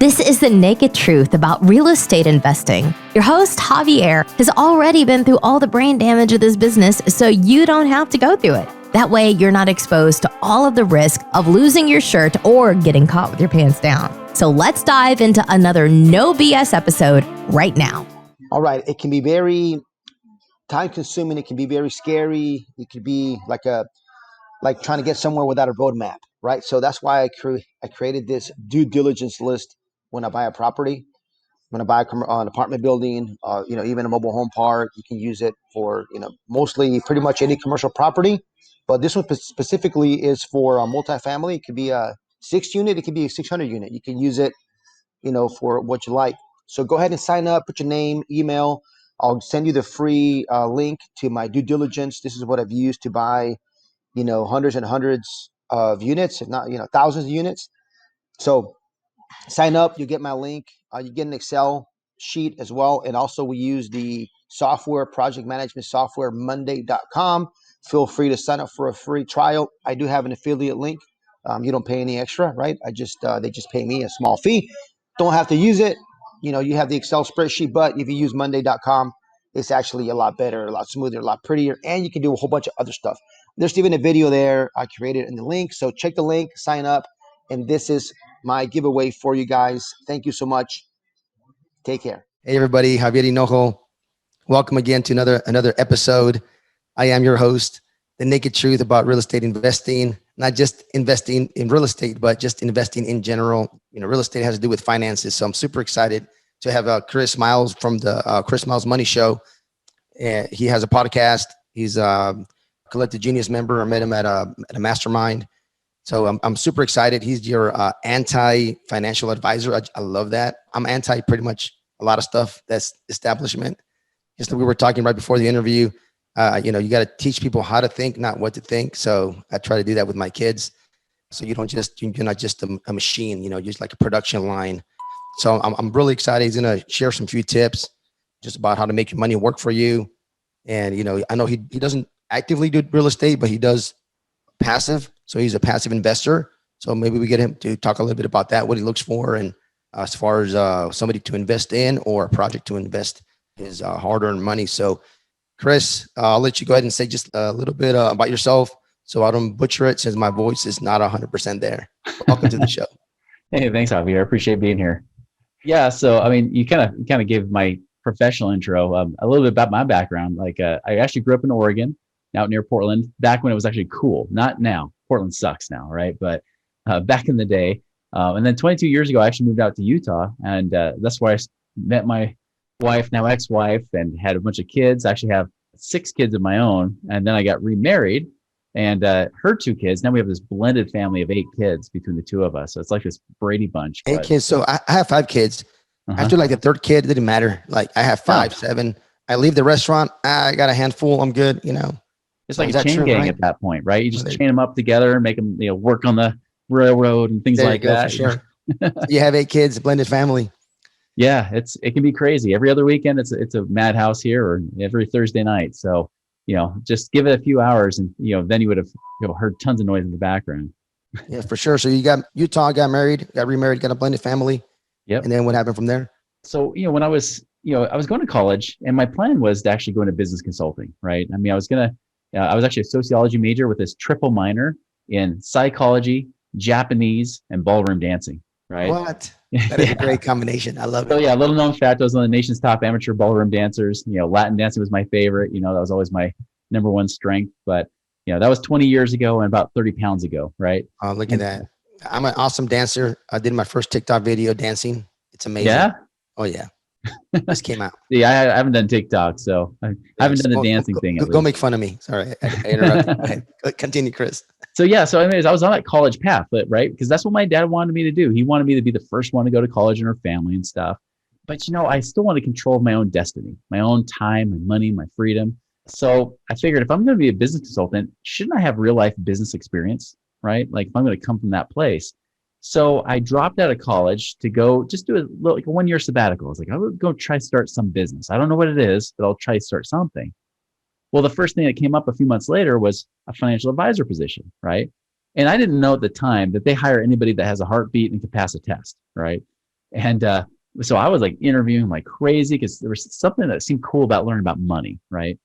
This is the naked truth about real estate investing. Your host, Javier, has already been through all the brain damage of this business, so you don't have to go through it. That way, you're not exposed to all of the risk of losing your shirt or getting caught with your pants down. So let's dive into another no BS episode right now. All right. It can be very time consuming. It can be very scary. It could be like trying to get somewhere without a roadmap, right? So that's why I created this due diligence list when I buy a property. When I buy an apartment building, even a mobile home park, you can use it for, mostly pretty much any commercial property. But this one specifically is for a multifamily. It could be a 6 unit. It could be a 600 unit. You can use it, for what you like. So go ahead and sign up, put your name, email. I'll send you the free link to my due diligence. This is what I've used to buy, hundreds and hundreds of units, if not, thousands of units. So sign up, you get my link. You get an Excel sheet as well. And also we use the software, project management software, Monday.com. Feel free to sign up for a free trial. I do have an affiliate link. You don't pay any extra, right? They just pay me a small fee. Don't have to use it. You have the Excel spreadsheet, but if you use Monday.com, it's actually a lot better, a lot smoother, a lot prettier, and you can do a whole bunch of other stuff. There's even a video there I created in the link. So check the link, sign up, and this is my giveaway for you guys. Thank you so much. Take care. Hey everybody, Javier Hinojo. Welcome again to another episode. I am your host, the naked truth about real estate investing, not just investing in real estate, but just investing in general. Real estate has to do with finances. So I'm super excited to have Chris Miles from the Chris Miles Money Show. He has a podcast. He's a Collective Genius member. I met him at a mastermind. So I'm super excited. He's your anti-financial advisor. I love that. I'm anti pretty much a lot of stuff that's establishment. Just like we were talking right before the interview, you got to teach people how to think, not what to think. So I try to do that with my kids. So you're not just a machine, just like a production line. So I'm really excited. He's going to share some few tips just about how to make your money work for you. And, I know he doesn't actively do real estate, but he does passive. So he's a passive investor. So maybe we get him to talk a little bit about that, what he looks for. And as far as somebody to invest in or a project to invest his hard-earned money. So Chris, I'll let you go ahead and say just a little bit about yourself so I don't butcher it since my voice is not 100% there. Welcome to the show. Hey, thanks, Javier. I appreciate being here. Yeah, so you kind of gave my professional intro, a little bit about my background. I actually grew up in Oregon, out near Portland, back when it was actually cool. Not now. Portland sucks now, right? But back in the day, and then 22 years ago, I actually moved out to Utah, and that's where I met my wife, now ex-wife, and had a bunch of kids. I actually have 6 kids of my own, and then I got remarried, and her 2 kids. Now we have this blended family of 8 kids between the 2 of us. So it's like this Brady Bunch. 8 kids. So I have 5 kids. After the 3rd kid, it didn't matter. I have 5, 7. I leave the restaurant. I got a handful. I'm good. It's like a chain gang at that point, right? You just chain them up together, make them work on the railroad and things like that. For sure. You have 8 kids, blended family. Yeah, it can be crazy. Every other weekend, it's a madhouse here, or every Thursday night. So, just give it a few hours, and then you would have heard tons of noise in the background. Yeah, for sure. So you got Utah, got married, got remarried, got a blended family. Yep. And then what happened from there? So when I was going to college, and my plan was to actually go into business consulting. Right? I was actually a sociology major with this triple minor in psychology, Japanese, and ballroom dancing. Right? What? That is a great combination. I love it. So yeah, little known fact, I was one of the nation's top amateur ballroom dancers. Latin dancing was my favorite. That was always my number one strength. But that was 20 years ago and about 30 pounds ago, right? Oh, look at that. I'm an awesome dancer. I did my first TikTok video dancing. It's amazing. Yeah? Oh yeah. This came out. Yeah, I haven't done TikTok, so I haven't done the dancing thing. Go make fun of me. Sorry, I interrupted. Continue, Chris. So yeah, anyways, I was on that college path, right? Because that's what my dad wanted me to do. He wanted me to be the first one to go to college in our family and stuff. But I still want to control my own destiny, my own time, my money, my freedom. So I figured if I'm going to be a business consultant, shouldn't I have real life business experience, right? If I'm going to come from that place. So I dropped out of college to go just do a 1-year sabbatical. I was like, I would go try to start some business. I don't know what it is, but I'll try to start something. Well, the first thing that came up a few months later was a financial advisor position, right? And I didn't know at the time that they hire anybody that has a heartbeat and can pass a test, right? And so I was like interviewing like crazy because there was something that seemed cool about learning about money, right?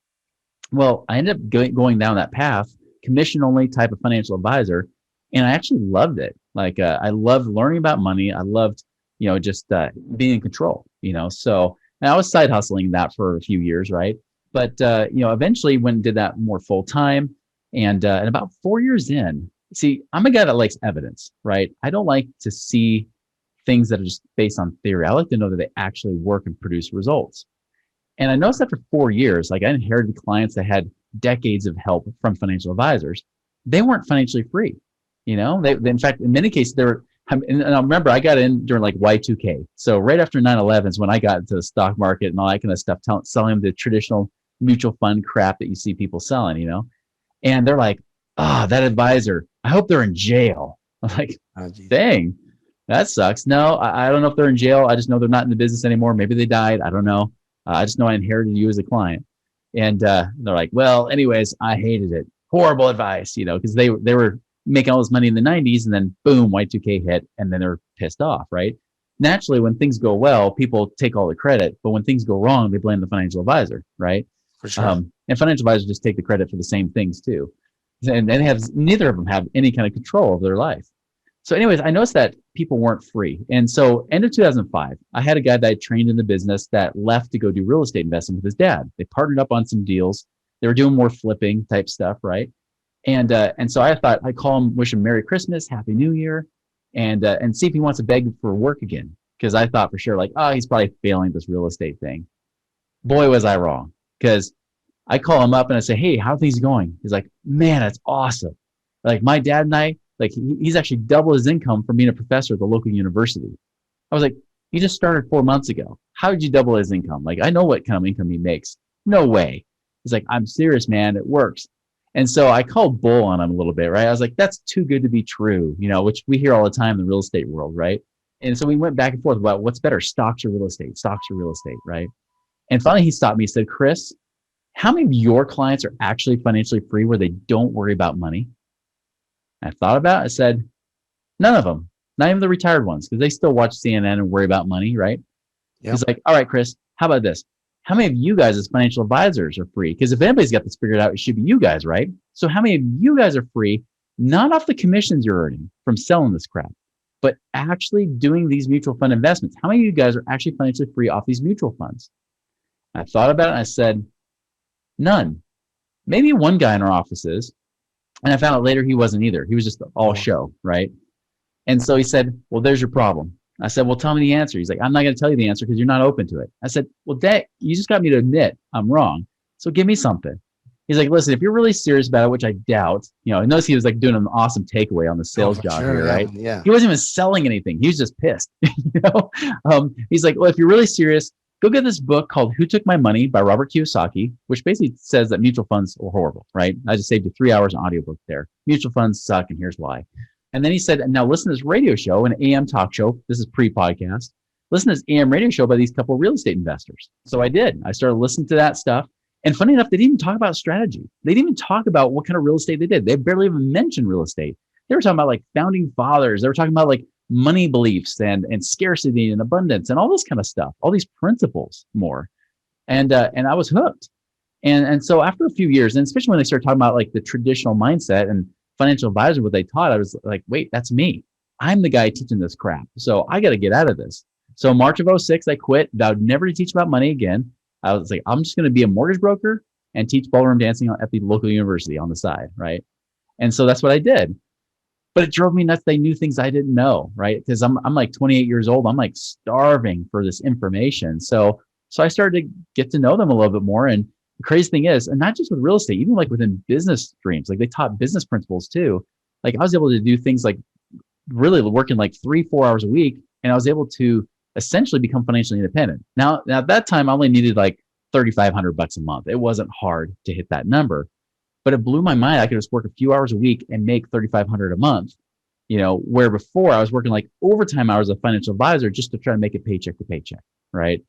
Well, I ended up going down that path, commission only type of financial advisor, and I actually loved it. Like I loved learning about money. I loved, just being in control. So and I was side hustling that for a few years, right? But eventually went and did that more full time, and about 4 years in, see, I'm a guy that likes evidence, right? I don't like to see things that are just based on theory. I like to know that they actually work and produce results. And I noticed after 4 years, like I inherited clients that had decades of help from financial advisors. They weren't financially free. They in fact, in many cases, they were. And I remember I got in during like Y2K. So right after 9/11 is when I got into the stock market and all that kind of stuff, selling them the traditional mutual fund crap that you see people selling, And they're like, that advisor, I hope they're in jail. I'm like, dang, that sucks. No, I don't know if they're in jail. I just know they're not in the business anymore. Maybe they died. I don't know. I just know I inherited you as a client. And they're like, well, anyways, I hated it. Horrible advice, because they were making all this money in the 90s and then boom, Y2K hit and then they're pissed off, right? Naturally, when things go well, people take all the credit. But when things go wrong, they blame the financial advisor, right? For sure. And financial advisors just take the credit for the same things too. And neither of them have any kind of control of their life. So anyways, I noticed that people weren't free. And so end of 2005, I had a guy that I trained in the business that left to go do real estate investing with his dad. They partnered up on some deals. They were doing more flipping type stuff, right? And so I thought I'd call him, wish him Merry Christmas, Happy New Year, and see if he wants to beg for work again. Because I thought for sure, like, he's probably failing this real estate thing. Boy, was I wrong. Because I call him up and I say, hey, how are things going? He's like, man, that's awesome. Like my dad and I, like he's actually double his income from being a professor at the local university. I was like, he just started 4 months ago. How did you double his income? Like, I know what kind of income he makes. No way. He's like, I'm serious, man. It works. And so I called bull on him a little bit, right? I was like, that's too good to be true, which we hear all the time in the real estate world, right? And so we went back and forth about what's better, stocks or real estate, right? And finally he stopped me and said, Chris, how many of your clients are actually financially free where they don't worry about money? I thought about it. I said, none of them, not even the retired ones, because they still watch CNN and worry about money, right? Yep. He's like, all right, Chris, how about this? How many of you guys as financial advisors are free? Because if anybody's got this figured out, it should be you guys, right? So how many of you guys are free, not off the commissions you're earning from selling this crap, but actually doing these mutual fund investments? How many of you guys are actually financially free off these mutual funds? I thought about it and I said, none. Maybe one guy in our offices. And I found out later he wasn't either. He was just all show, right? And so he said, well, there's your problem. I said, well, tell me the answer. He's like, I'm not going to tell you the answer because you're not open to it. I said, well, Dad, you just got me to admit I'm wrong. So give me something. He's like, listen, if you're really serious about it, which I doubt, notice he was like doing an awesome takeaway on the sales job here, right? Yeah. He wasn't even selling anything. He was just pissed. He's like, well, if you're really serious, go get this book called Who Took My Money by Robert Kiyosaki, which basically says that mutual funds are horrible, right? I just saved you 3 hours on audiobook there. Mutual funds suck, and here's why. And then he said, now listen to this radio show, an AM talk show. This is pre-podcast. Listen to this AM radio show by these couple of real estate investors. So I did. I started listening to that stuff. And funny enough, they didn't even talk about strategy. They didn't even talk about what kind of real estate they did. They barely even mentioned real estate. They were talking about like founding fathers. They were talking about like money beliefs and scarcity and abundance and all this kind of stuff, all these principles more. And I was hooked. And so after a few years, and especially when they started talking about like the traditional mindset and financial advisor, what they taught, I was like, wait, that's me. I'm the guy teaching this crap. So I got to get out of this. So March of 06, I quit, vowed never to teach about money again. I was like, I'm just going to be a mortgage broker and teach ballroom dancing at the local university on the side, right? And so that's what I did. But it drove me nuts. They knew things I didn't know, right? Because I'm like 28 years old. I'm like starving for this information. So I started to get to know them a little bit more. And the crazy thing is, and not just with real estate, even like within business streams, like they taught business principles too. Like I was able to do things like really working like 3-4 hours a week. And I was able to essentially become financially independent. Now at that time, I only needed like $3,500 a month. It wasn't hard to hit that number. But it blew my mind. I could just work a few hours a week and make $3,500 a month, where before I was working like overtime hours as a financial advisor just to try to make it paycheck to paycheck, right?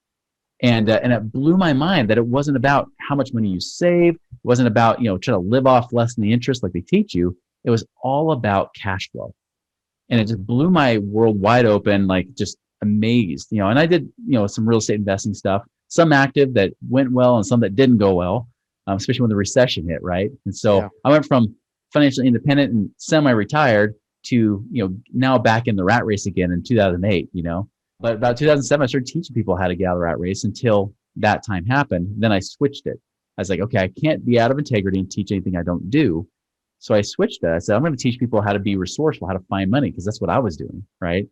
And it blew my mind that it wasn't about how much money you save. It wasn't about, trying to live off less than the interest like they teach you. It was all about cash flow. And it just blew my world wide open, like just amazed, and I did, some real estate investing stuff, some active that went well and some that didn't go well, especially when the recession hit, right? And so Yeah. I went from financially independent and semi-retired to, now back in the rat race again in 2008, But about 2007, I started teaching people how to get out of the rat race until that time happened. Then I switched it. I was like, okay, I can't be out of integrity and teach anything I don't do. So I switched it. I said, I'm going to teach people how to be resourceful, how to find money, because that's what I was doing, right?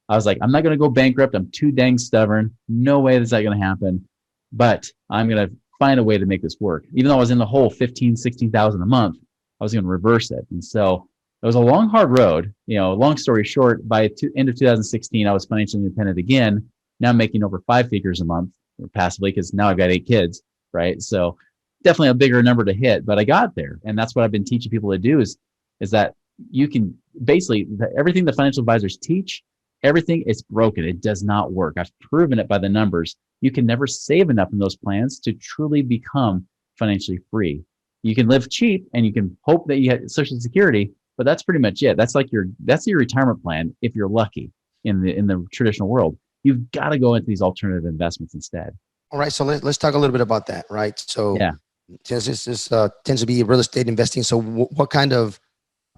I was like, I'm not going to go bankrupt. I'm too dang stubborn. No way that's not going to happen. But I'm going to find a way to make this work. Even though I was in the hole 15, 16,000 a month, I was going to reverse it. And so it was a long, hard road. Long story short, by end of 2016, I was financially independent again. Now I'm making over 5 figures a month passively because now I've got 8 kids, right? So definitely a bigger number to hit, but I got there. And that's what I've been teaching people to do is that you can basically, everything the financial advisors teach, everything is broken. It does not work. I've proven it by the numbers. You can never save enough in those plans to truly become financially free. You can live cheap and you can hope that you have Social Security, but that's pretty much it. That's your retirement plan if you're lucky in the traditional world. You've got to go into these alternative investments instead. All right. So let's talk a little bit about that, right? So yeah. Since this tends to be real estate investing, so what kind of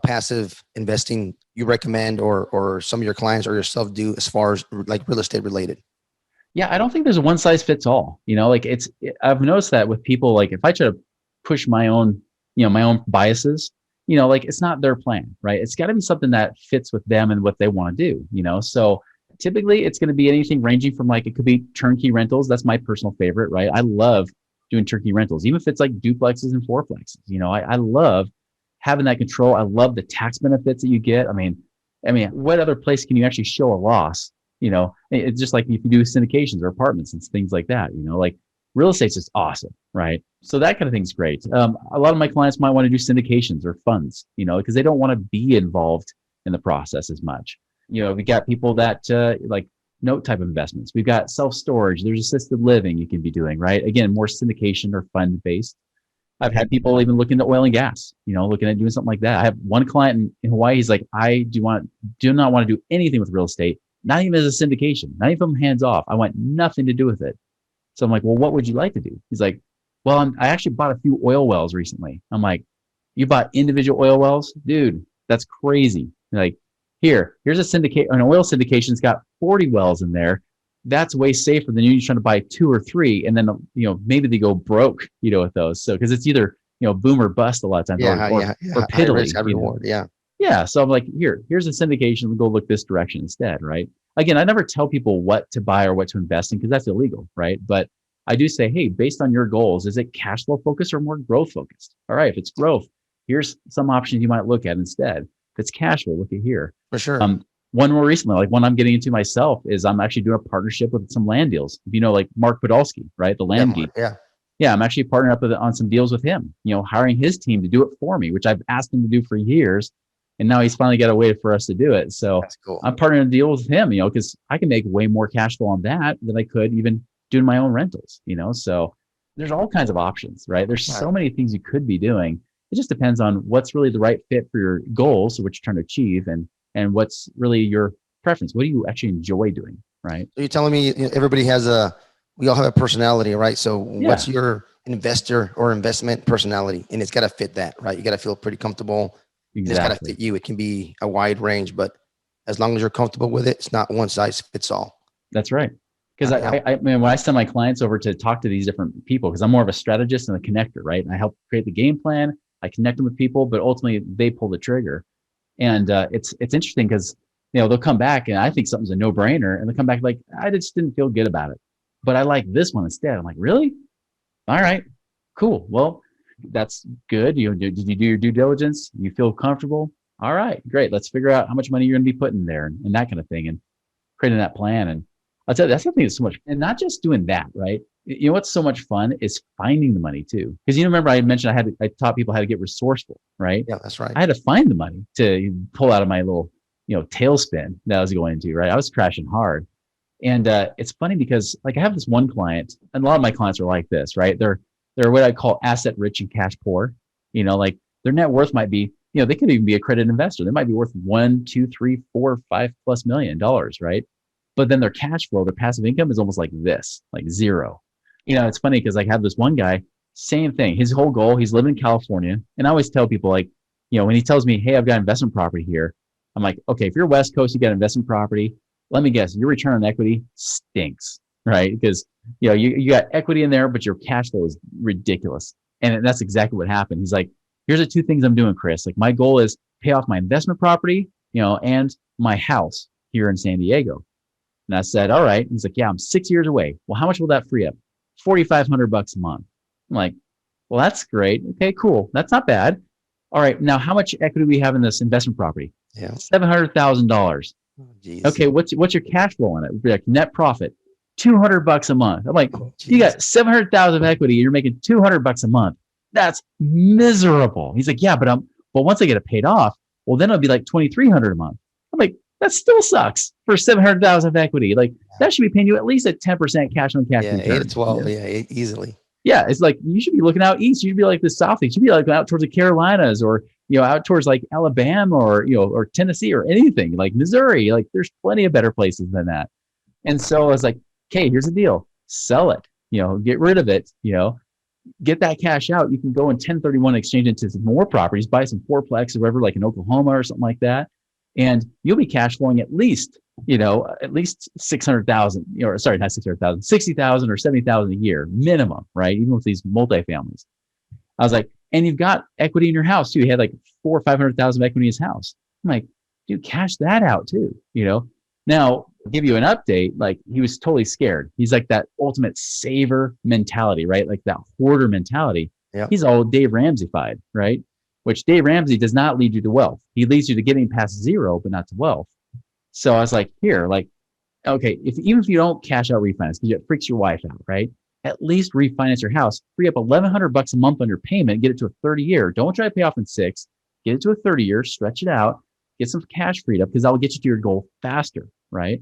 passive investing you recommend or some of your clients or yourself do as far as like real estate related? Yeah, I don't think there's a one size fits all. I've noticed that with people, like if I try to push my own biases, it's not their plan, right? It's got to be something that fits with them and what they want to do, So typically it's going to be anything ranging from it could be turnkey rentals. That's my personal favorite, right? I love doing turnkey rentals, even if it's like duplexes and fourplexes. I love having that control. I love the tax benefits that you get. I mean, what other place can you actually show a loss? It's just like if you do syndications or apartments and things like that, like real estate's just awesome, right? So that kind of thing's great. A lot of my clients might want to do syndications or funds, because they don't want to be involved in the process as much. We got people that like note type of investments. We've got self-storage. There's assisted living you can be doing, right? Again, more syndication or fund based. I've had people even looking at oil and gas, looking at doing something like that. I have one client in Hawaii. He's like, I do not want to do anything with real estate, not even as a syndication, not even hands off. I want nothing to do with it. So I'm like, well, what would you like to do? He's like, well, I actually bought a few oil wells recently. I'm like, you bought individual oil wells? Dude, that's crazy. Like, here's a syndicate, an oil syndication's got 40 wells in there. That's way safer than you trying to buy 2 or 3. And then, maybe they go broke, with those. So, cause it's either, boom or bust a lot of times or piddly. Risk, high reward. Yeah. Yeah. So I'm like, here's a syndication. We'll go look this direction instead. Right. Again, I never tell people what to buy or what to invest in because that's illegal. Right. But I do say, hey, based on your goals, is it cash flow focused or more growth focused? All right. If it's growth, here's some options you might look at instead. If it's cash flow, look at here. For sure. One more recently, like one I'm getting into myself is I'm actually doing a partnership with some land deals. Like Mark Podolsky, right? The land geek. Yeah. Yeah. I'm actually partnering up on some deals with him, hiring his team to do it for me, which I've asked him to do for years. And now he's finally got a way for us to do it. So that's cool. I'm partnering a deal with him, because I can make way more cash flow on that than I could even doing my own rentals, so there's all kinds of options, right? There's so many things you could be doing. It just depends on what's really the right fit for your goals, so what you're trying to achieve, and what's really your preference. What do you actually enjoy doing, right? So you're telling me everybody we all have a personality, right? So what's your investor or investment personality? And it's got to fit that, right? You got to feel pretty comfortable. Exactly. It's got to fit you. It can be a wide range, but as long as you're comfortable with it, it's not one size fits all. That's right. Because I mean, when I send my clients over to talk to these different people, because I'm more of a strategist and a connector, right? And I help create the game plan. I connect them with people, but ultimately they pull the trigger. And it's interesting because they'll come back and I think something's a no-brainer, and they'll come back like, I just didn't feel good about it, but I like this one instead. I'm like, really? All right, cool. Well, that's good. Did you do your due diligence? You feel comfortable? All right, great. Let's figure out how much money you're going to be putting there and that kind of thing, and creating that plan. And I'll tell you, that's something that's so much, and not just doing that, right? What's so much fun is finding the money too. Because remember I mentioned I taught people how to get resourceful, right? Yeah, that's right. I had to find the money to pull out of my little, tailspin that I was going into, right? I was crashing hard. And it's funny because like I have this one client, and a lot of my clients are like this, right? They're what I call asset rich and cash poor. Like their net worth might be, they could even be a accredited investor. They might be worth $1, $2, $3, $4, $5+ million, right? but then their cash flow, their passive income is almost like this, like zero. It's funny because I have this one guy, same thing. His whole goal, he's living in California. And I always tell people like, when he tells me, hey, I've got investment property here, I'm like, okay, if you're West Coast, you got investment property, let me guess, your return on equity stinks, right? Because, you got equity in there, but your cash flow is ridiculous. And that's exactly what happened. He's like, here's the two things I'm doing, Chris. Like, my goal is pay off my investment property, and my house here in San Diego. And I said, all right. He's like, yeah, I'm 6 years away. Well, how much will that free up? $4,500 a month. I'm like, well, that's great. Okay, cool. That's not bad. All right. Now, how much equity do we have in this investment property? Yeah. $700,000. Oh, okay. What's your cash flow on it? Like net profit, $200 a month. I'm like, you got 700,000 of equity. You're making $200 a month. That's miserable. He's like, yeah, but once I get it paid off, well, then it'll be like $2,300 a month. I'm like, that still sucks for 700,000 of equity. Like that should be paying you at least a 10% cash on cash. Yeah, return. 8 to 12. Yeah, easily. Yeah, it's like you should be looking out east. You should be like the southeast. You should be like out towards the Carolinas, or out towards like Alabama, or or Tennessee, or anything like Missouri. Like there's plenty of better places than that. And so I was like, okay, here's the deal: sell it. Get rid of it. Get that cash out. You can go and 1031 exchange into some more properties, buy some fourplex or whatever, like in Oklahoma or something like that, and you'll be cash flowing at least 600,000, or sorry, not 600,000, 60,000 or 70,000 a year minimum, right? Even with these multifamilies. I was like, and you've got equity in your house too. He had like 400,000 or 500,000 equity in his house. I'm like, dude, cash that out too. Now I'll give you an update. Like he was totally scared. He's like that ultimate saver mentality, right? Like that hoarder mentality. Yeah. He's all Dave Ramsey-fied, right? Which Dave Ramsey does not lead you to wealth. He leads you to getting past zero, but not to wealth. So I was like, here, like, okay, even if you don't cash out refinance because it freaks your wife out, right? At least refinance your house, free up $1,100 a month on your payment, get it to a 30-year. Don't try to pay off in 6. Get it to a 30-year, stretch it out, get some cash freed up because that will get you to your goal faster, right?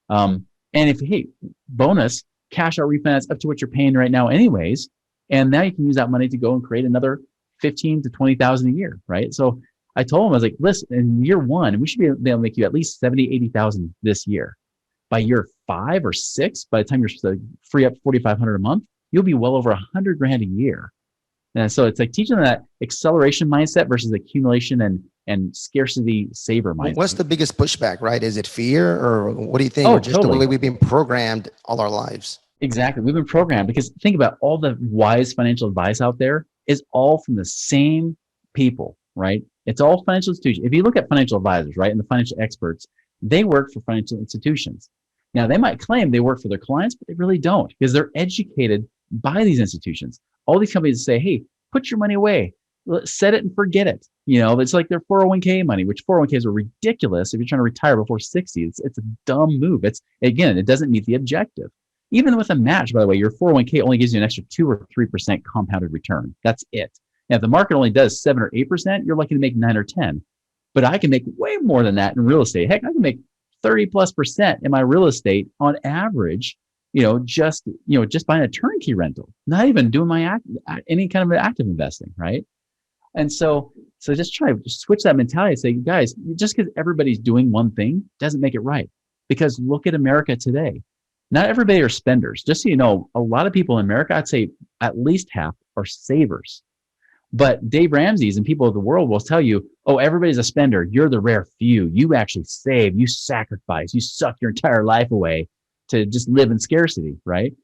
And if, hey, bonus, cash out refinance up to what you're paying right now anyways, and now you can use that money to go and create another 15 to 20,000 a year, right? So I told him, I was like, listen, in year 1, we should be able to make you at least 70, 80,000 this year. By year 5 or 6, by the time you're free up 4,500 a month, you'll be well over $100,000 a year. And so it's like teaching them that acceleration mindset versus accumulation and scarcity saver mindset. What's the biggest pushback, right? Is it fear, or what do you think? Oh, or just totally. The way we've been programmed all our lives? Exactly. We've been programmed because think about all the wise financial advice out there is all from the same people, right? It's all financial institutions. If you look at financial advisors, right, and the financial experts, they work for financial institutions. Now, they might claim they work for their clients, but they really don't because they're educated by these institutions. All these companies say, hey, put your money away, set it and forget it. It's like their 401k money, which 401ks are ridiculous if you're trying to retire before 60. It's a dumb move. It doesn't meet the objective. Even with a match, by the way, your 401k only gives you an extra 2 or 3% compounded return. That's it. Now, if the market only does 7 or 8%, you're lucky to make 9 or 10. But I can make way more than that in real estate. Heck, I can make 30+% in my real estate on average, just buying a turnkey rental, not even doing any kind of active investing, right? And so just try to switch that mentality and say, guys, just because everybody's doing one thing doesn't make it right. Because look at America today. Not everybody are spenders. Just so you know, a lot of people in America, I'd say at least half are savers. But Dave Ramsey's and people of the world will tell you, oh, everybody's a spender. You're the rare few. You actually save, you sacrifice, you suck your entire life away to just live in scarcity, right?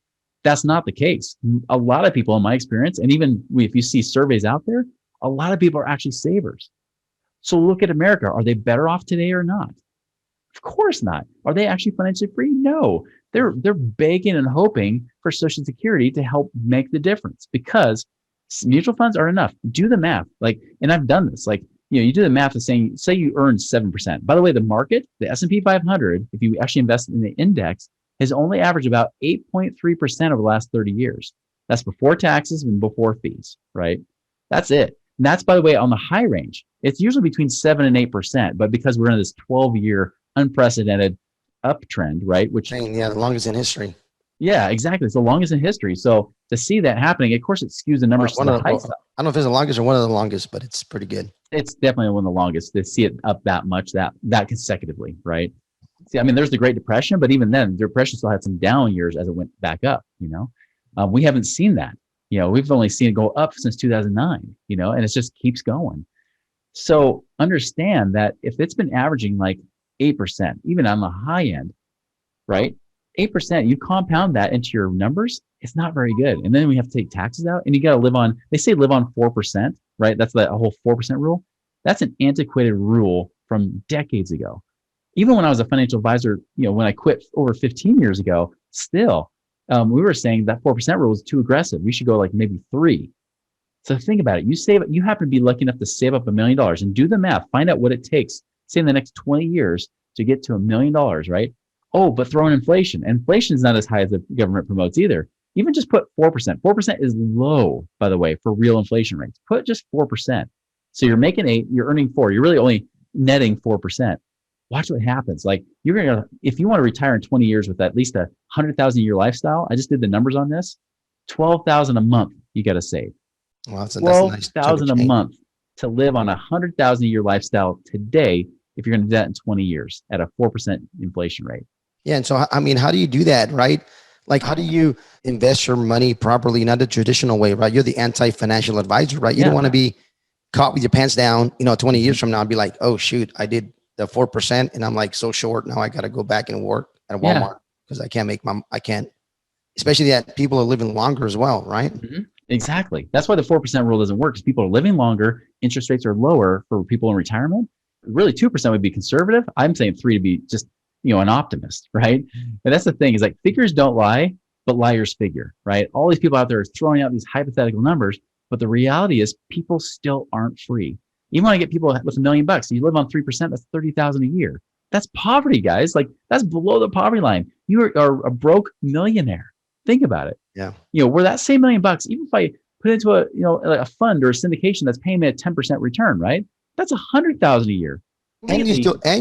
That's not the case. A lot of people in my experience, and even if you see surveys out there, a lot of people are actually savers. So look at America. Are they better off today or not? Of course not. Are they actually financially free? No. They're begging and hoping for Social Security to help make the difference because mutual funds are enough. Do the math. And I've done this. You do the math of saying, say you earn 7%. By the way, the market, the S&P 500, if you actually invest in the index, has only averaged about 8.3% over the last 30 years. That's before taxes and before fees, right? That's it. And that's, by the way, on the high range. It's usually between 7 and 8%, but because we're in this 12-year unprecedented uptrend, right? The longest in history. Yeah, exactly. It's the longest in history. So to see that happening, of course, it skews the numbers to the high side. I don't know if it's the longest or one of the longest, but it's pretty good. It's definitely one of the longest to see it up that much, that consecutively, right? See, I mean, there's the Great Depression, but even then, the Depression still had some down years as it went back up. We haven't seen that. We've only seen it go up since 2009. And it just keeps going. So understand that if it's been averaging like 8%, even on the high end, right? 8%, you compound that into your numbers, it's not very good. And then we have to take taxes out, and you got to live on, they say live on 4%, right? That's the whole 4% rule. That's an antiquated rule from decades ago. Even when I was a financial advisor, when I quit over 15 years ago, still, we were saying that 4% rule is too aggressive. We should go like maybe 3. So think about it. You happen to be lucky enough to save up $1 million, and do the math. Find out what it takes, say in the next 20 years, to get to $1 million, right? Oh, but throw in inflation. Inflation is not as high as the government promotes either. Even just put 4%. 4% is low, by the way, for real inflation rates. Put just 4%. So you're making 8, you're earning 4. You're really only netting 4%. Watch what happens. Like if you want to retire in 20 years with at least $100,000 a year lifestyle, I just did the numbers on this, $12,000 a month you got to save. Wow, that's $12,000 a month to live on $100,000 a year lifestyle today, if you're going to do that in 20 years at a 4% inflation rate. Yeah. And so, I mean, how do you do that, right? Like, how do you invest your money properly, not the traditional way, right? You're the anti-financial advisor, right? You don't want to be caught with your pants down, 20 years from now and be like, oh, shoot, I did the 4% and I'm like so short. Now I got to go back and work at Walmart because I can't, especially that people are living longer as well, right? Mm-hmm. Exactly. That's why the 4% rule doesn't work, because people are living longer. Interest rates are lower for people in retirement. Really, 2% would be conservative. I'm saying 3 to be just, an optimist, right? And that's the thing, is like, figures don't lie, but liars figure, right? All these people out there are throwing out these hypothetical numbers, but the reality is people still aren't free. Even when I get people with $1 million, you live on 3%, that's $30,000 a year. That's poverty, guys. Like, that's below the poverty line. You are a broke millionaire. Think about it. Yeah. Where that same $1 million, even if I put it into a fund or a syndication that's paying me a 10% return, right? That's $100,000 a year. And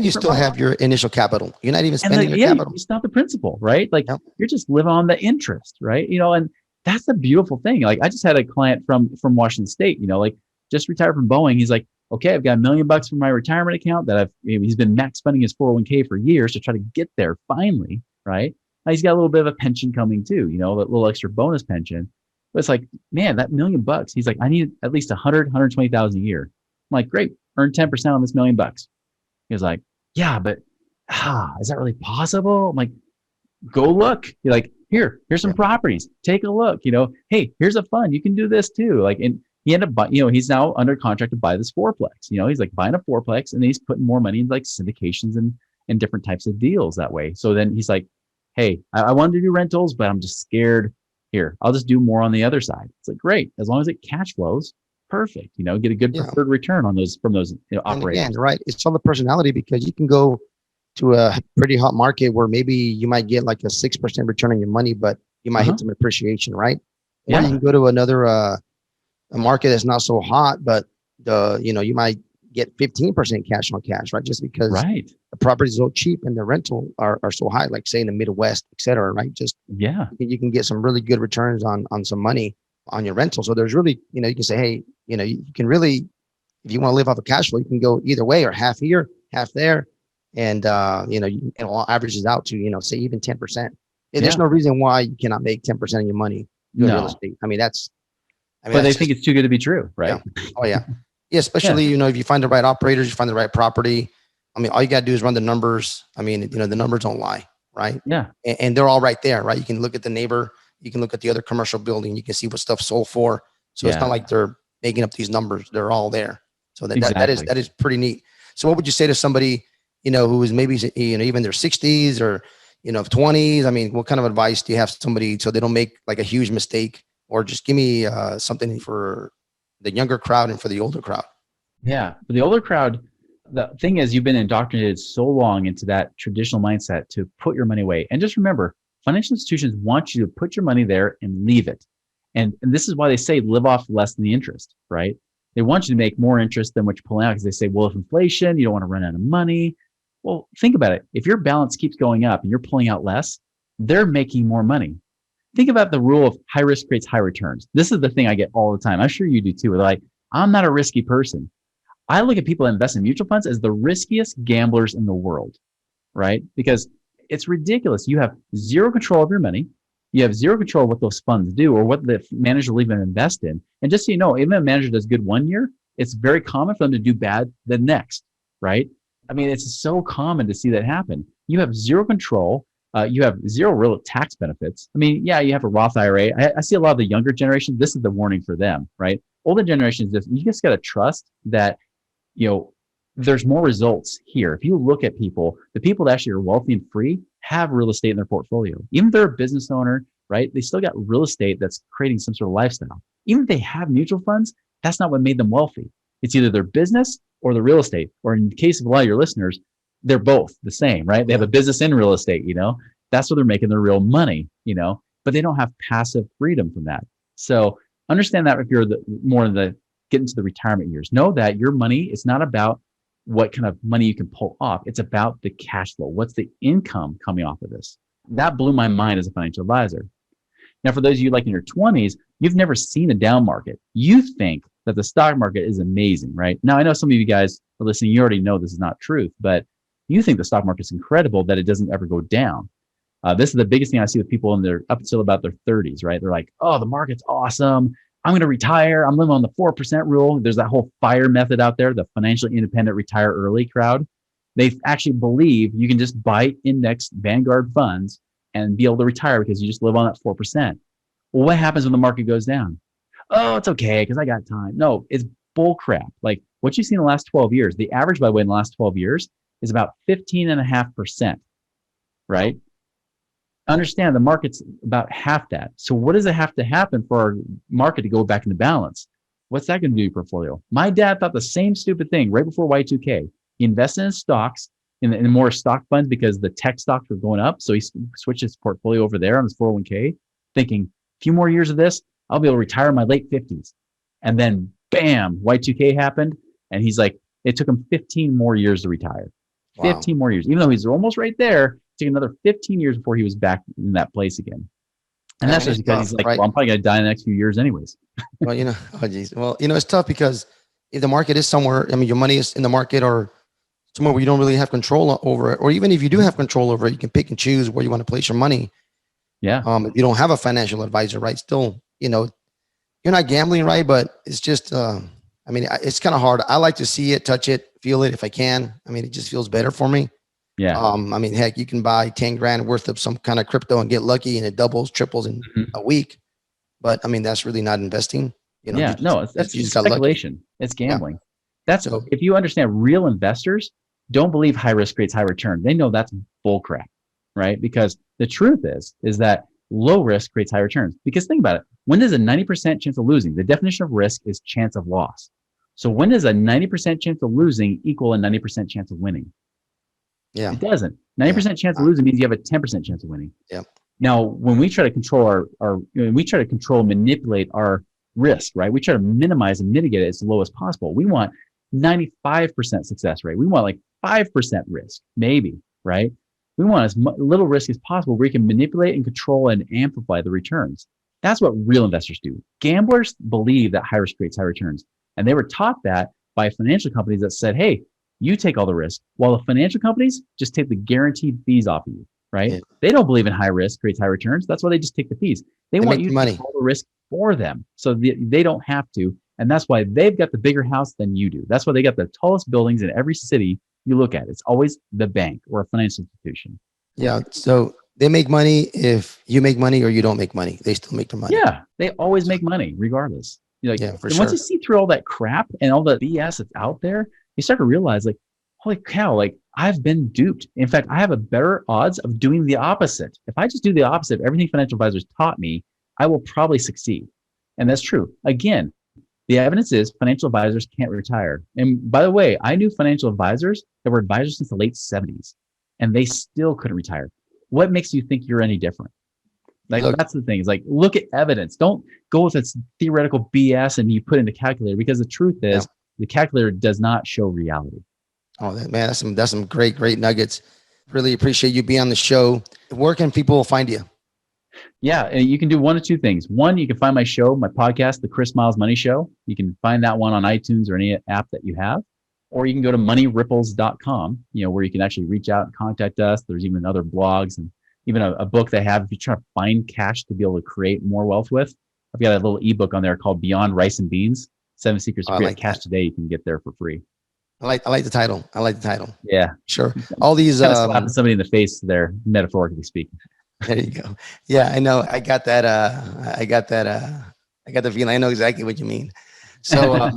you still have your initial capital. You're not even spending your capital. It's not the principal, right? Like, you're just living on the interest, right? And that's the beautiful thing. Like, I just had a client from Washington State, like, just retired from Boeing. He's like, okay, I've got $1 million from my retirement account that he's been max funding his 401k for years to try to get there finally, right? Now he's got a little bit of a pension coming too, that little extra bonus pension. But it's like, man, that $1 million, he's like, I need at least 120,000 a year. I'm like, great, earn 10% on this $1 million. He was like, yeah, but is that really possible? I'm like, go look. You're like, here's some properties. Take a look. Hey, here's a fund. You can do this too. Like, and he ended up, he's now under contract to buy this fourplex. He's like buying a fourplex, and then he's putting more money in like syndications and different types of deals that way. So then he's like, hey, I wanted to do rentals, but I'm just scared. Here, I'll just do more on the other side. It's like, great, as long as it cash flows, perfect. Get a good preferred return on those from those operators. And again, right, it's all the personality, because you can go to a pretty hot market where maybe you might get like a 6% return on your money, but you might hit some appreciation, right? Or you can go to another a market that's not so hot, but you might get 15% cash on cash, right? Just because the property is so cheap and the rental are so high, like say in the Midwest, et cetera, right? Just you can get some really good returns on some money on your rental. So there's really, you can say, hey, you can really, if you want to live off of cash flow, you can go either way, or half here, half there. And, it all averages out to, say even 10%. There's no reason why you cannot make 10% of your money doing real estate. But they think it's too good to be true, right? Yeah. Oh yeah. Yeah. Especially, if you find the right operators, you find the right property. All you got to do is run the numbers. The numbers don't lie, right? Yeah. And they're all right there, right? You can look at the neighbor, you can look at the other commercial building, you can see what stuff sold for. So it's not like they're making up these numbers. They're all there. So that is pretty neat. So what would you say to somebody, who is maybe, even their 60s or, 20s? What kind of advice do you have somebody so they don't make like a huge mistake? Or just give me something for the younger crowd and for the older crowd. Yeah. For the older crowd, the thing is, you've been indoctrinated so long into that traditional mindset to put your money away. And just remember, financial institutions want you to put your money there and leave it. And this is why they say live off less than the interest, right? They want you to make more interest than what you're pulling out, because they say, well, if inflation, you don't want to run out of money. Well, think about it. If your balance keeps going up and you're pulling out less, they're making more money. Think about the rule of high risk creates high returns. This is the thing I get all the time. I'm sure you do too. They're like, I'm not a risky person. I look at people that invest in mutual funds as the riskiest gamblers in the world. right? Because it's ridiculous. You have zero control of your money. You have zero control of what those funds do or what the manager will even invest in. And just so you know, even if a manager does good one year, it's very common for them to do bad the next, right? I mean, it's so common to see that happen. You have zero control. You have zero real tax benefits. I mean, yeah, you have a Roth IRA. I see a lot of the younger generation. This is the warning for them, right? Older generations, you just got to trust that, there's more results here. If you look at people, the people that actually are wealthy and free have real estate in their portfolio. Even if they're a business owner, right? They still got real estate that's creating some sort of lifestyle. Even if they have mutual funds, that's not what made them wealthy. It's either their business or the real estate. Or in the case of a lot of your listeners, they're both the same, right? They have a business in real estate, that's where they're making their real money, but they don't have passive freedom from that. So understand that if you're getting to the retirement years, know that your money is not about what kind of money you can pull off. It's about the cash flow. What's the income coming off of this? That blew my mind as a financial advisor. Now, for those of you like in your 20s, you've never seen a down market. You think that the stock market is amazing, right? Now, I know some of you guys are listening. You already know this is not truth, but you think the stock market's incredible that it doesn't ever go down. This is the biggest thing I see with people up until about their 30s, right? They're like, oh, the market's awesome. I'm going to retire. I'm living on the 4% rule. There's that whole FIRE method out there, the financially independent retire early crowd. They actually believe you can just buy index Vanguard funds and be able to retire because you just live on that 4%. Well, what happens when the market goes down? Oh, it's okay because I got time. No, it's bull crap. Like what you've seen in the last 12 years, the average, by the way, in the last 12 years is about 15.5%, right? Understand the market's about half that. So what does it have to happen for our market to go back into balance? What's that going to do to your portfolio? My dad thought the same stupid thing right before Y2K. He invested in stocks, in more stock funds because the tech stocks were going up. So he switched his portfolio over there on his 401k, thinking a few more years of this, I'll be able to retire in my late 50s. And then bam, Y2K happened. And he's like, it took him 15 more years to retire. Wow. 15 more years, even though he's almost right there. Take another 15 years before he was back in that place again. And that's just because he's like, right? Well, I'm probably going to die in the next few years anyways. Well, oh geez. Well, it's tough because if the market is somewhere, your money is in the market or somewhere where you don't really have control over it, or even if you do have control over it, you can pick and choose where you want to place your money. Yeah. If you don't have a financial advisor, right? Still, you're not gambling, right? But it's just, it's kind of hard. I like to see it, touch it, feel it if I can. It just feels better for me. Yeah. Heck, you can buy 10 grand worth of some kind of crypto and get lucky and it doubles, triples in a week. But that's really not investing. That's just speculation. It's gambling. Yeah. If you understand real investors don't believe high risk creates high return. They know that's bull crap, right? Because the truth is that low risk creates high returns. Because think about it. When does a 90% chance of losing? The definition of risk is chance of loss. So when does a 90% chance of losing equal a 90% chance of winning? Yeah. It doesn't. 90% chance of losing means you have a 10% chance of winning. Yeah. Now, when we try to control and manipulate our risk, right? We try to minimize and mitigate it as low as possible. We want 95% success rate. We want like 5% risk, maybe, right? We want as little risk as possible where we can manipulate and control and amplify the returns. That's what real investors do. Gamblers believe that high risk creates high returns. And they were taught that by financial companies that said, hey, you take all the risk, while the financial companies just take the guaranteed fees off of you, right? Yeah. They don't believe in high risk creates high returns. That's why they just take the fees. They want you to take all the risk for them so they don't have to. And that's why they've got the bigger house than you do. That's why they got the tallest buildings in every city you look at. It's always the bank or a financial institution. Yeah. So they make money if you make money or you don't make money. They still make their money. Yeah. They always make money regardless. Once you see through all that crap and all the BS that's out there, you start to realize like, holy cow, like I've been duped. In fact, I have a better odds of doing the opposite. If I just do the opposite of everything financial advisors taught me, I will probably succeed. And that's true. Again, the evidence is financial advisors can't retire. And by the way, I knew financial advisors that were advisors since the late 70s, and they still couldn't retire. What makes you think you're any different? That's the thing. It's like, look at evidence. Don't go with this theoretical BS and you put in the calculator, because the truth is the calculator does not show reality. Oh, man, that's some great nuggets. Really appreciate you being on the show. Where can people find you? Yeah, and you can do one of two things. One, you can find my show, my podcast, The Chris Miles Money Show. You can find that one on iTunes or any app that you have. or you can go to moneyripples.com, where you can actually reach out and contact us. There's even other blogs and even a book they have if you try to find cash to be able to create more wealth with. I've got a little ebook on there called Beyond Rice and Beans, 7 Secrets to Create Cash Today. You can get there for free. I like the title. I like the title. Yeah. Sure. All these kind of slapping somebody in the face there, metaphorically speaking. There you go. Yeah, I know. I got that. I got the feeling. I know exactly what you mean. So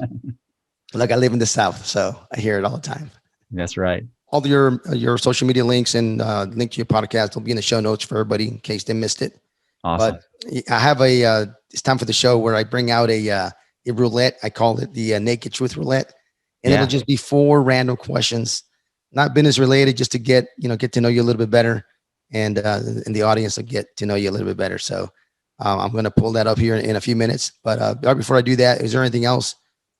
look, I live in the South, so I hear it all the time. That's right. All your social media links and link to your podcast will be in the show notes for everybody in case they missed it. Awesome. But I have it's time for the show where I bring out a roulette. I call it the Naked Truth Roulette. And it'll just be 4 random questions, not business related, just to get to know you a little bit better. And the audience will get to know you a little bit better. So I'm going to pull that up here in a few minutes. But before I do that, is there anything else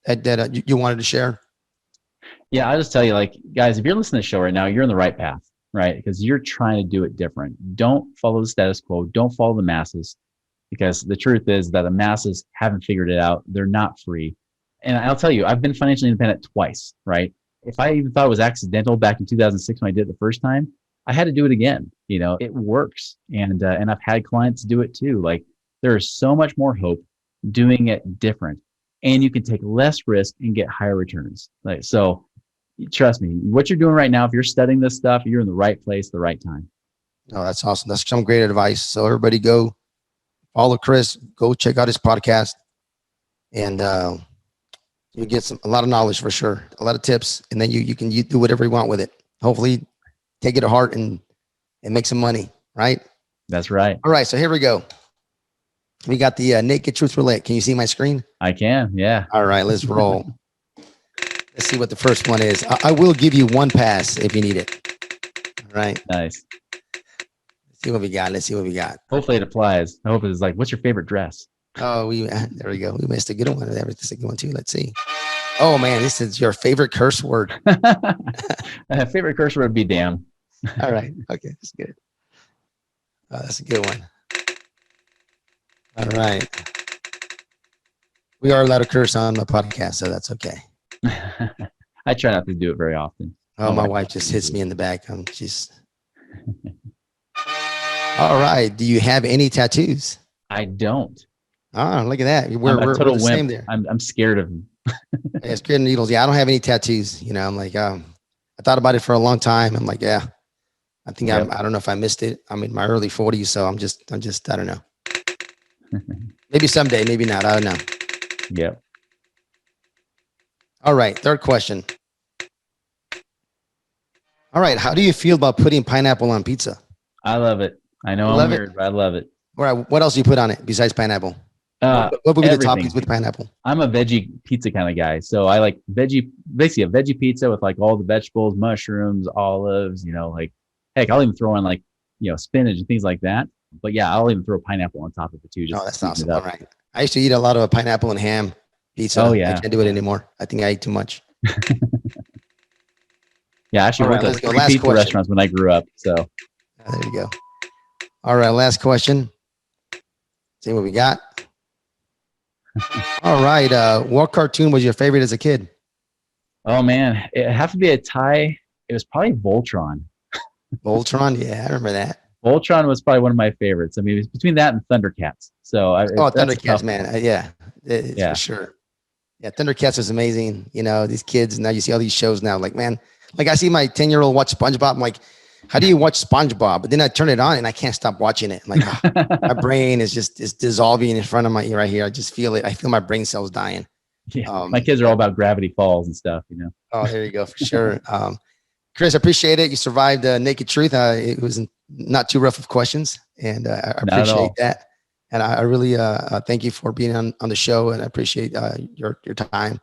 that you wanted to share? Yeah, I'll just tell you, guys, if you're listening to the show right now, you're on the right path, right? Because you're trying to do it different. Don't follow the status quo. Don't follow the masses, because the truth is that the masses haven't figured it out. They're not free. And I'll tell you, I've been financially independent twice, right? If I even thought it was accidental back in 2006 when I did it the first time, I had to do it again. It works. And I've had clients do it too. There is so much more hope doing it different, and you can take less risk and get higher returns. So trust me, what you're doing right now, if you're studying this stuff, you're in the right place at the right time. Oh, that's awesome. That's some great advice. So everybody go follow Chris, go check out his podcast, and you get a lot of knowledge for sure, a lot of tips, and then you can do whatever you want with it. Hopefully take it to heart and make some money, right? That's right. All right, so here we go. We got the Naked Truth Roulette. Can you see my screen? I can, yeah. All right, let's roll. Let's see what the first one is. I will give you 1 pass if you need it. All right. Nice. Let's see what we got. Let's see what we got. Hopefully it applies. I hope it's what's your favorite dress? Oh, there we go. We missed a good one. This is a good one too. Let's see. Oh man, this is your favorite curse word. Favorite curse word would be damn. All right. Okay, that's good. That's a good one. All right. We are allowed to curse on the podcast, so that's okay. I try not to do it very often. Oh, my wife just hits me in the back. She's all right. Do you have any tattoos? I don't. Oh, look at that. We're total the wimp. same there. I'm scared of them. Yeah, scared of needles. Yeah, I don't have any tattoos. I'm like, I thought about it for a long time. I'm like, yeah, I think I don't know if I missed it. I'm in my early 40s, so I'm just I don't know. Maybe someday, maybe not. I don't know. Yep. All right. 3rd question. All right. How do you feel about putting pineapple on pizza? I love it. I know I'm weird, but I love it. All right. What else do you put on it besides pineapple? What would be the toppings with pineapple? I'm a veggie pizza kind of guy. So I like basically a veggie pizza with all the vegetables, mushrooms, olives, heck, I'll even throw in spinach and things like that. But yeah, I'll even throw pineapple on top of it too. Oh, that's awesome. All right. I used to eat a lot of pineapple and ham pizza. Oh yeah. I can't do it anymore. I think I ate too much. Yeah, I actually worked at 3 pizza restaurants when I grew up. So there you go. All right, last question. See what we got. All right. What cartoon was your favorite as a kid? Oh man, it had to be a tie. It was probably Voltron. Voltron, yeah, I remember that. Voltron was probably one of my favorites. I mean, it was between that and Thundercats. So Thundercats, man, yeah, for sure. Yeah, Thundercats was amazing. These kids now. You see all these shows now. Man, I see my 10-year-old watch SpongeBob. I'm like, how do you watch SpongeBob? But then I turn it on and I can't stop watching it. I'm like, my brain is dissolving in front of my ear right here. I just feel it. I feel my brain cells dying. Yeah, my kids are all about Gravity Falls and stuff. Oh, there you go, for sure. Chris, I appreciate it. You survived Naked Truth. It was not too rough of questions, and I appreciate that. And I really thank you for being on the show, and I appreciate your time.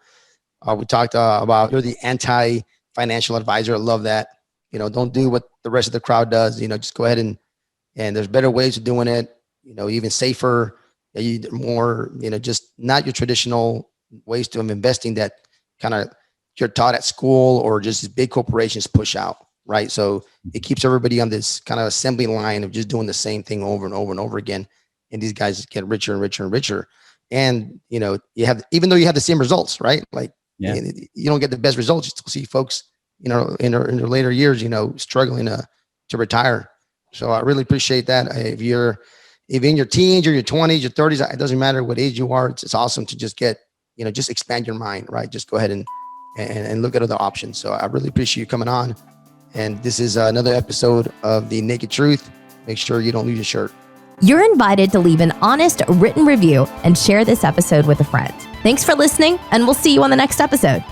We talked about you're the anti-financial advisor. I love that. Don't do what the rest of the crowd does. Just go ahead and there's better ways of doing it. Even safer, more. Just not your traditional ways of investing that kind of you're taught at school or just big corporations push out, right? So it keeps everybody on this kind of assembly line of just doing the same thing over and over and over again. And these guys get richer and richer and richer. And, you have, even though you have the same results, right? Like Yeah. You don't get the best results. You still see folks, in their later years, struggling to retire. So I really appreciate that. If you're in your teens or your 20s, your 30s, it doesn't matter what age you are. It's awesome to just get, just expand your mind, right? Just go ahead and look at other options. So I really appreciate you coming on. And this is another episode of The Naked Truth. Make sure you don't lose your shirt. You're invited to leave an honest written review and share this episode with a friend. Thanks for listening, and we'll see you on the next episode.